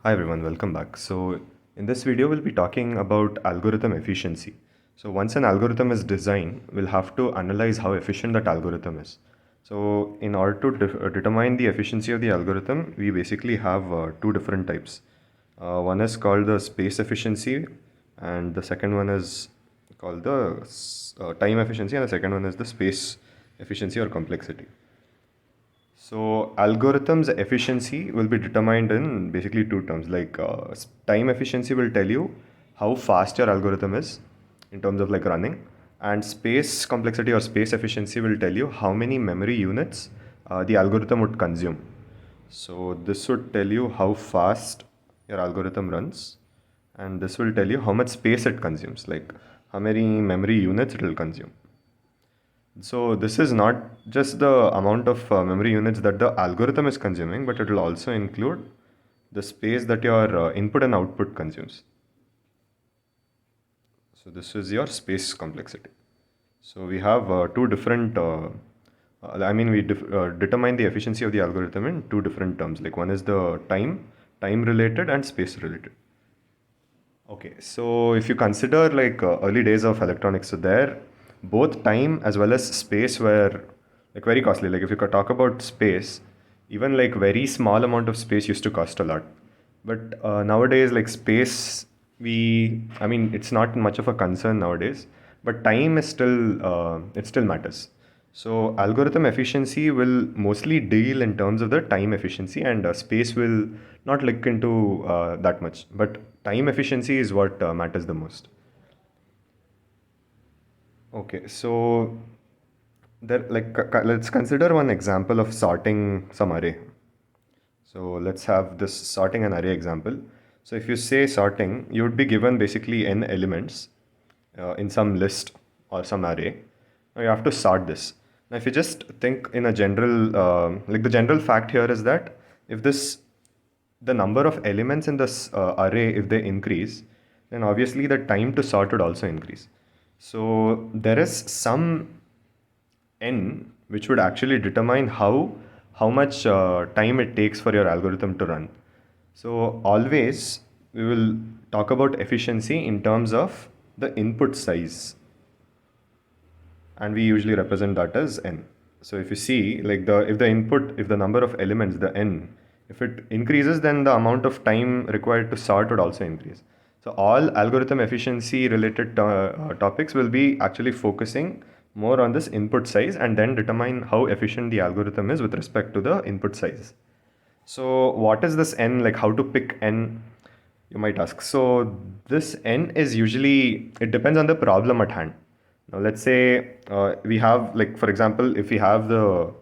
Hi everyone, welcome back. So in this video, we'll be talking about algorithm efficiency. So once an algorithm is designed, we'll have to analyze how efficient that algorithm is. So in order to determine the efficiency of the algorithm, we basically have two different types. One is called the space efficiency, and the second one is called the time efficiency, and the second one is the space efficiency or complexity. So algorithms efficiency will be determined in basically two terms. Like time efficiency will tell you how fast your algorithm is in terms of like running, and space complexity or space efficiency will tell you how many memory units the algorithm would consume. So this would tell you how fast your algorithm runs, and this will tell you how much space it consumes, like how many memory units it will consume. So this is not just the amount of memory units that the algorithm is consuming, but it will also include the space that your input and output consumes. So this is your space complexity. So we have two different, we determine the efficiency of the algorithm in two different terms. Like one is the time related and space related. Okay, so if you consider like early days of electronics, so there both time as well as space were like very costly. Like if you could talk about space, even like very small amount of space used to cost a lot. But nowadays, like space, it's not much of a concern nowadays. But time is still, it still matters. So algorithm efficiency will mostly deal in terms of the time efficiency, and space will not look into that much. But time efficiency is what matters the most. Okay, so there let's consider one example of sorting some array. So let's have this sorting an array example. So if you say sorting, you would be given basically n elements in some list or some array. Now you have to sort this. Now if you just think in a general, like the general fact here is that if the number of elements in this array, if they increase, then obviously the time to sort would also increase. So there is some n which would actually determine how much time it takes for your algorithm to run. So always we will talk about efficiency in terms of the input size, and we usually represent that as n. So if you see like if the number of elements, the n, if it increases, then the amount of time required to sort would also increase. So all algorithm efficiency related topics will be actually focusing more on this input size and then determine how efficient the algorithm is with respect to the input size. So what is this n? Like how to pick n, you might ask. So this n is usually, it depends on the problem at hand. Now let's say we have, like for example, if we have the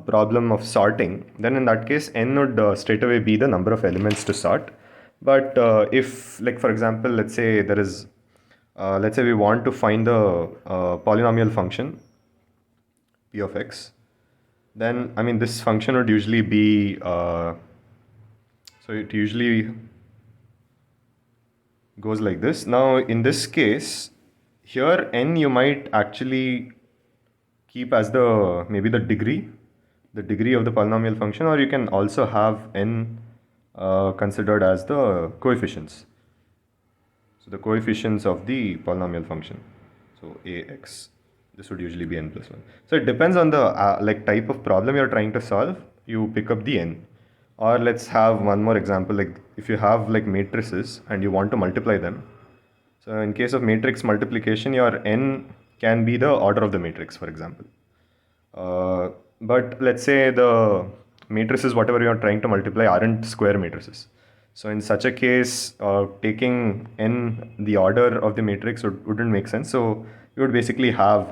problem of sorting, then in that case n would straight away be the number of elements to sort. But if, like for example, let's say we want to find the polynomial function p of x, then this function would usually be so it usually goes like this. Now in this case, here n you might actually keep as the maybe the degree of the polynomial function, or you can also have n considered as the coefficients. So the coefficients of the polynomial function. So ax, this would usually be n plus 1. So it depends on the like type of problem you're trying to solve, you pick up the n. Or let's have one more example, like if you have like matrices and you want to multiply them. So in case of matrix multiplication, your n can be the order of the matrix, for example. But let's say the matrices, whatever you are trying to multiply, aren't square matrices. So in such a case, taking n the order of the matrix wouldn't make sense. So you would basically have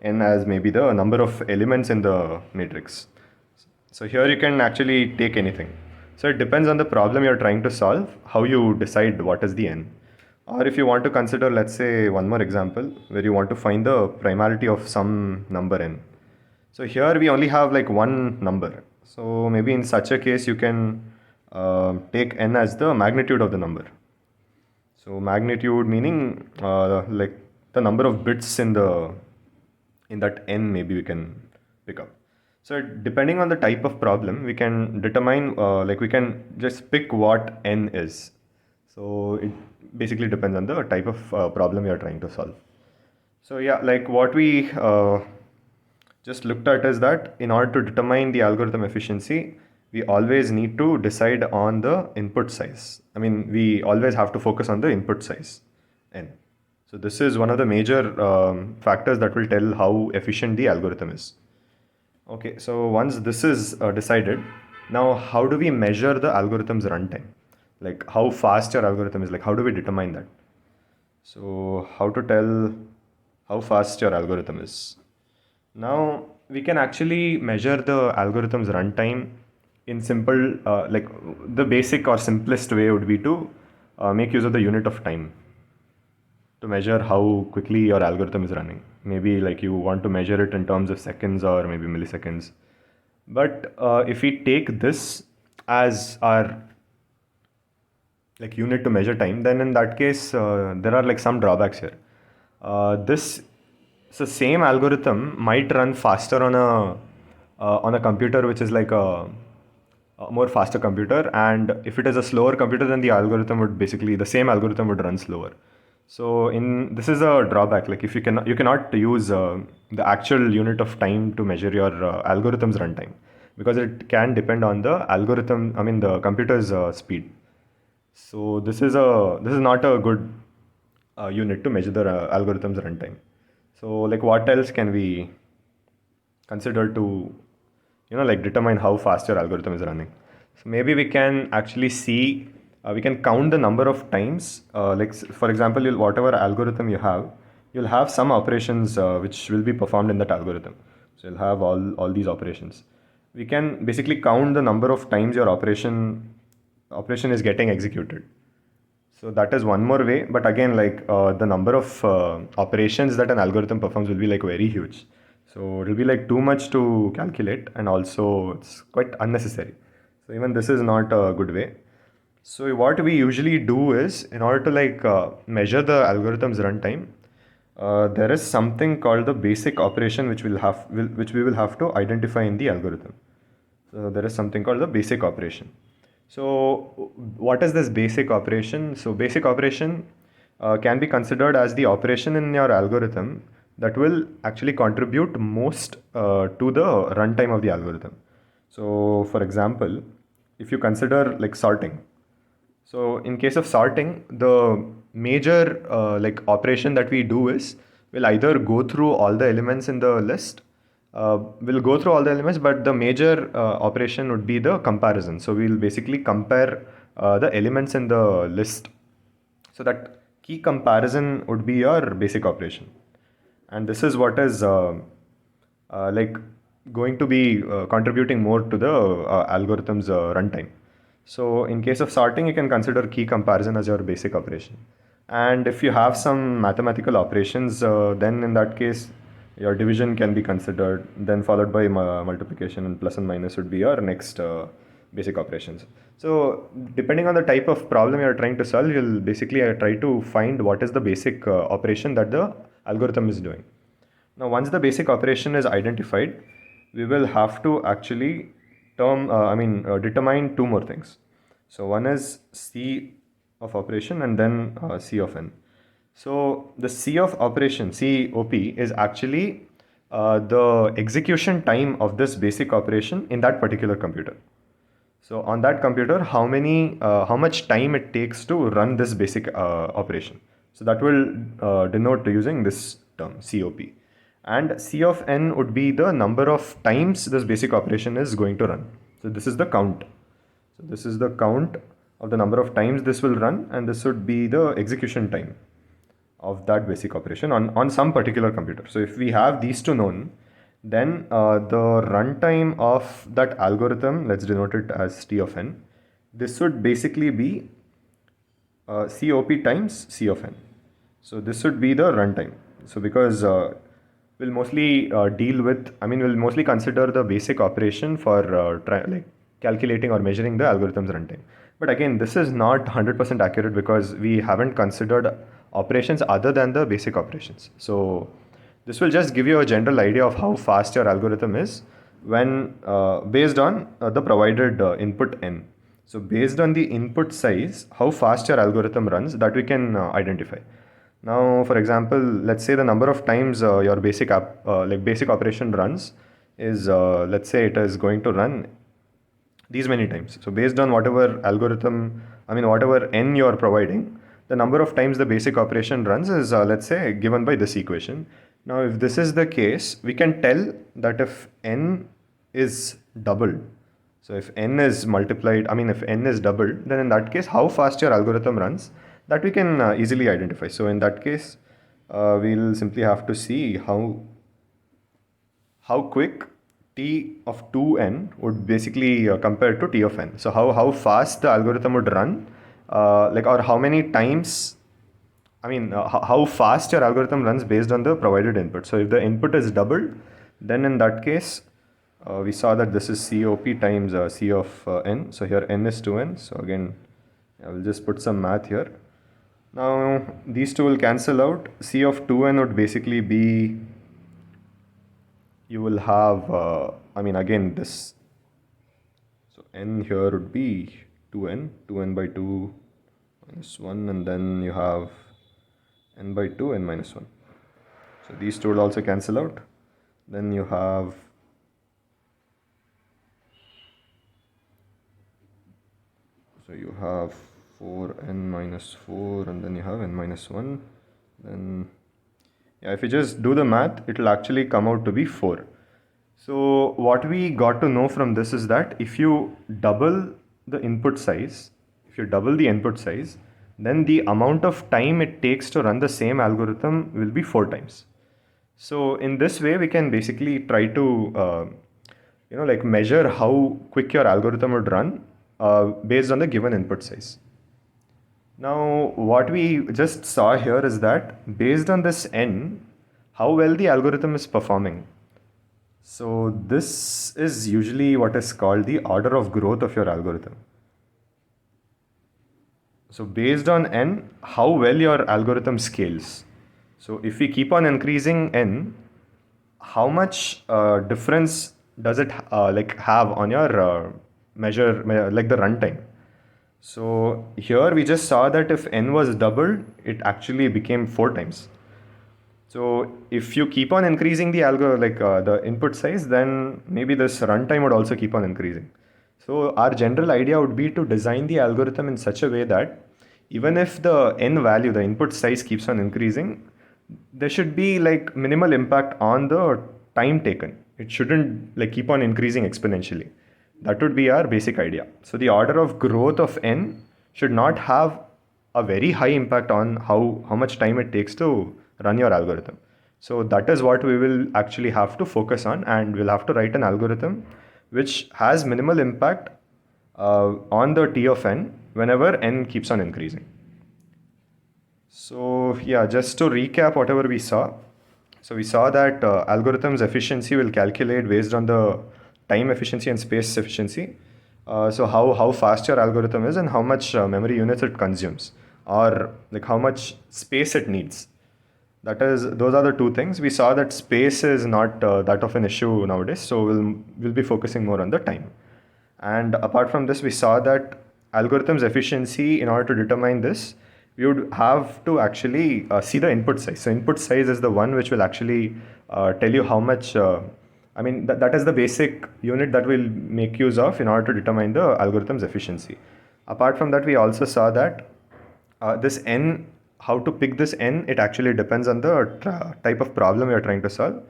n as maybe the number of elements in the matrix. So here you can actually take anything. So it depends on the problem you're trying to solve, how you decide what is the n. Or if you want to consider, let's say, one more example where you want to find the primality of some number n. So here we only have like one number. So maybe in such a case, you can take n as the magnitude of the number. So magnitude meaning like the number of bits in that n maybe we can pick up. So depending on the type of problem, we can determine, like we can just pick what n is. So it basically depends on the type of problem you are trying to solve. So yeah, like what we just looked at is that in order to determine the algorithm efficiency, we always need to decide on the input size. I mean, we always have to focus on the input size, n. So this is one of the major factors that will tell how efficient the algorithm is. Okay, so once this is decided, now how do we measure the algorithm's runtime? Like how fast your algorithm is, like how do we determine that? So how to tell how fast your algorithm is? Now we can actually measure the algorithm's runtime in simple, like the basic or simplest way would be to make use of the unit of time to measure how quickly your algorithm is running. Maybe like you want to measure it in terms of seconds or maybe milliseconds. But if we take this as our like unit to measure time, then in that case there are like some drawbacks here. This so same algorithm might run faster on a computer which is like a more faster computer, and if it is a slower computer, then the algorithm would basically the same algorithm would run slower. So in this is a drawback. Like if you cannot use the actual unit of time to measure your algorithm's runtime, because it can depend on the algorithm. I mean the computer's speed. So this is not a good unit to measure the algorithm's runtime. So like what else can we consider to like determine how fast your algorithm is running? So maybe we can actually see we can count the number of times for example whatever algorithm you have, you'll have some operations which will be performed in that algorithm. So you'll have all these operations. We can basically count the number of times your operation is getting executed. So that is one more way, but again, like the number of operations that an algorithm performs will be like very huge. So it will be like too much to calculate, and also it's quite unnecessary. So even this is not a good way. So what we usually do is, in order to like measure the algorithm's runtime, there is something called the basic operation which we will have to identify in the algorithm. So there is something called the basic operation. So what is this basic operation? So basic operation can be considered as the operation in your algorithm that will actually contribute most to the runtime of the algorithm. So for example, if you consider like sorting. So in case of sorting, the major like operation that we do is we'll either go through all the elements in the list. We'll go through all the elements, but the major operation would be the comparison. So we'll basically compare the elements in the list. So that key comparison would be your basic operation, and this is what is like going to be contributing more to the algorithm's runtime. So in case of sorting, you can consider key comparison as your basic operation. And if you have some mathematical operations, then in that case, your division can be considered, then followed by multiplication, and plus and minus would be your next basic operations. So depending on the type of problem you're trying to solve, you'll basically try to find what is the basic operation that the algorithm is doing. Now, once the basic operation is identified, we will have to actually determine two more things. So one is C of operation and then C of n. So the C of operation, COP, is actually the execution time of this basic operation in that particular computer. So on that computer, how much time it takes to run this basic operation. So that will denote using this term COP. And C of n would be the number of times this basic operation is going to run. So this is the count. So this is the count of the number of times this will run, and this would be the execution time of that basic operation on some particular computer. So if we have these two known, then the runtime of that algorithm, let's denote it as T of n, this would basically be COP times C of n. So this would be the runtime. So because we'll mostly we'll mostly consider the basic operation for like calculating or measuring the algorithm's runtime. But again, this is not 100% accurate because we haven't considered operations other than the basic operations. So this will just give you a general idea of how fast your algorithm is, when based on the provided input n. So based on the input size, how fast your algorithm runs, that we can identify. Now, for example, let's say the number of times your basic operation runs is, let's say it is going to run these many times. So based on whatever algorithm, whatever n you are providing, the number of times the basic operation runs is, let's say, given by this equation. Now, if this is the case, we can tell that if n is doubled, so if n is multiplied, if n is doubled, then in that case, how fast your algorithm runs, that we can easily identify. So in that case, we'll simply have to see how quick t of 2n would basically compare to t of n. So how fast the algorithm would run, or how many times, how fast your algorithm runs based on the provided input. So if the input is doubled, then in that case, we saw that this is COP times C of n. So here n is 2n. So again, I will just put some math here. Now these two will cancel out. C of 2n would basically be, you will have, again this, so n here would be 2n by 2 minus 1, and then you have n by 2, n minus 1. So these two will also cancel out. Then you have, so you have 4n minus 4, and then you have n minus 1. Then, yeah, if you just do the math, it will actually come out to be 4. So what we got to know from this is that if you double the input size, then the amount of time it takes to run the same algorithm will be 4 times. So in this way, we can basically try to, measure how quick your algorithm would run based on the given input size. Now, what we just saw here is that based on this n, how well the algorithm is performing. So this is usually what is called the order of growth of your algorithm. So based on n, how well your algorithm scales. So if we keep on increasing n, how much difference does it have on your measure like the runtime? So here we just saw that if n was doubled, it actually became 4 times. So if you keep on increasing the the input size, then maybe this runtime would also keep on increasing. So our general idea would be to design the algorithm in such a way that even if the n value, the input size, keeps on increasing, there should be like minimal impact on the time taken. It shouldn't keep on increasing exponentially. That would be our basic idea. So the order of growth of n should not have a very high impact on how much time it takes to run your algorithm. So that is what we will actually have to focus on, and we'll have to write an algorithm which has minimal impact on the t of n whenever n keeps on increasing. So yeah, just to recap whatever we saw. So we saw that algorithm's efficiency will calculate based on the time efficiency and space efficiency. So how fast your algorithm is and how much memory units it consumes, or how much space it needs. Those are the two things. We saw that space is not that of an issue nowadays, so we'll be focusing more on the time. And apart from this, we saw that algorithm's efficiency, in order to determine this, we would have to actually see the input size. So input size is the one which will actually tell you how much, that is the basic unit that we'll make use of in order to determine the algorithm's efficiency. Apart from that, we also saw that this n, how to pick this n, it actually depends on the type of problem you're trying to solve.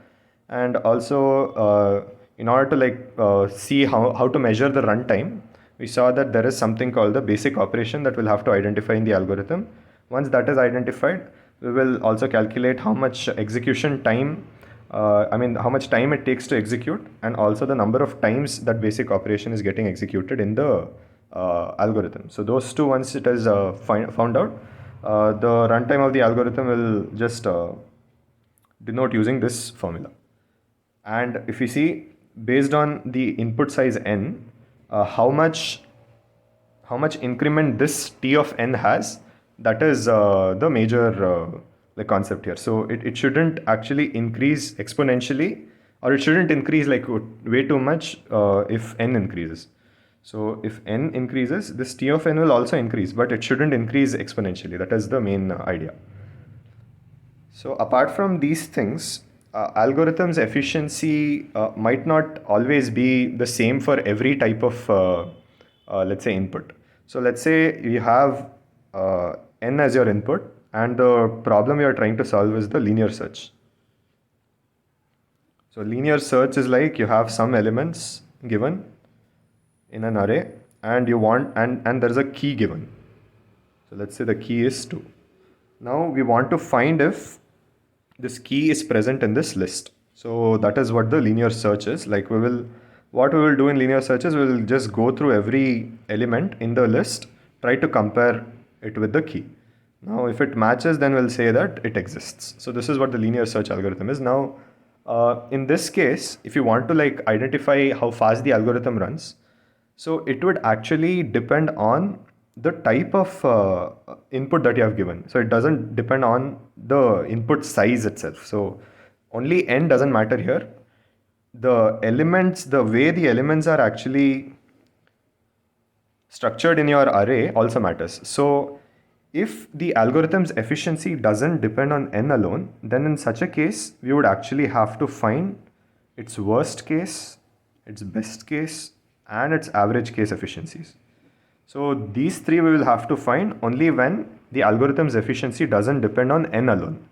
And also, in order to see how to measure the runtime, we saw that there is something called the basic operation that we'll have to identify in the algorithm. Once that is identified, we will also calculate how much execution time, how much time it takes to execute, and also the number of times that basic operation is getting executed in the algorithm. So those two, once it is found out, the runtime of the algorithm will just denote using this formula. And if you see, based on the input size n, how much increment this t of n has, that is the major concept here. So it shouldn't actually increase exponentially or it shouldn't increase like way too much if n increases. So if n increases, this t of n will also increase, but it shouldn't increase exponentially. That is the main idea. So apart from these things, algorithms efficiency might not always be the same for every type of, let's say, input. So let's say you have n as your input, and the problem you are trying to solve is the linear search. So linear search is like you have some elements given in an array, and you want and there's a key given. So let's say the key is 2. Now we want to find if this key is present in this list. So that is what the linear search is. Like what we will do in linear search is we will just go through every element in the list, try to compare it with the key. Now if it matches, then we'll say that it exists. So this is what the linear search algorithm is. Now in this case, if you want to like identify how fast the algorithm runs, so it would actually depend on the type of input that you have given. So it doesn't depend on the input size itself. So only n doesn't matter here. The elements, the way the elements are actually structured in your array also matters. So if the algorithm's efficiency doesn't depend on n alone, then in such a case, we would actually have to find its worst case, its best case, and its average case efficiencies. So these three we will have to find only when the algorithm's efficiency doesn't depend on n alone.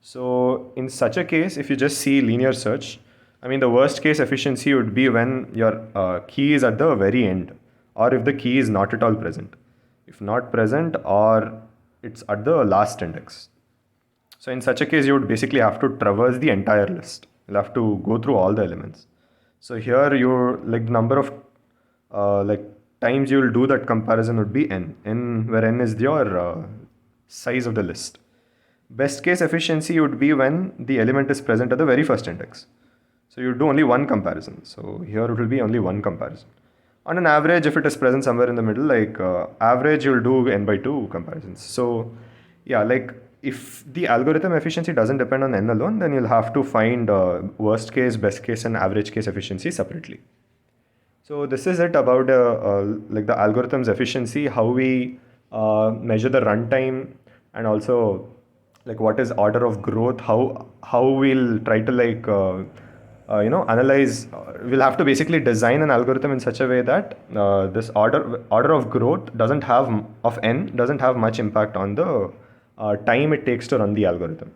So in such a case, if you just see linear search, I mean the worst case efficiency would be when your key is at the very end, or if the key is not at all present. If not present, or it's at the last index. So in such a case, you would basically have to traverse the entire list. You'll have to go through all the elements. So here you like the number of like times you will do that comparison would be n where n is your size of the list. Best case efficiency would be when the element is present at the very first index. So you do only one comparison. So here it will be only one comparison. On an average, if it is present somewhere in the middle, like average, you'll do n by 2 comparisons. So yeah, like if the algorithm efficiency doesn't depend on n alone, then you'll have to find worst case, best case, and average case efficiency separately. So this is it about like the algorithm's efficiency, how we measure the runtime, and also like what is order of growth, how we'll try to like analyze. We'll have to basically design an algorithm in such a way that this order of growth doesn't have much impact on the time it takes to run the algorithm.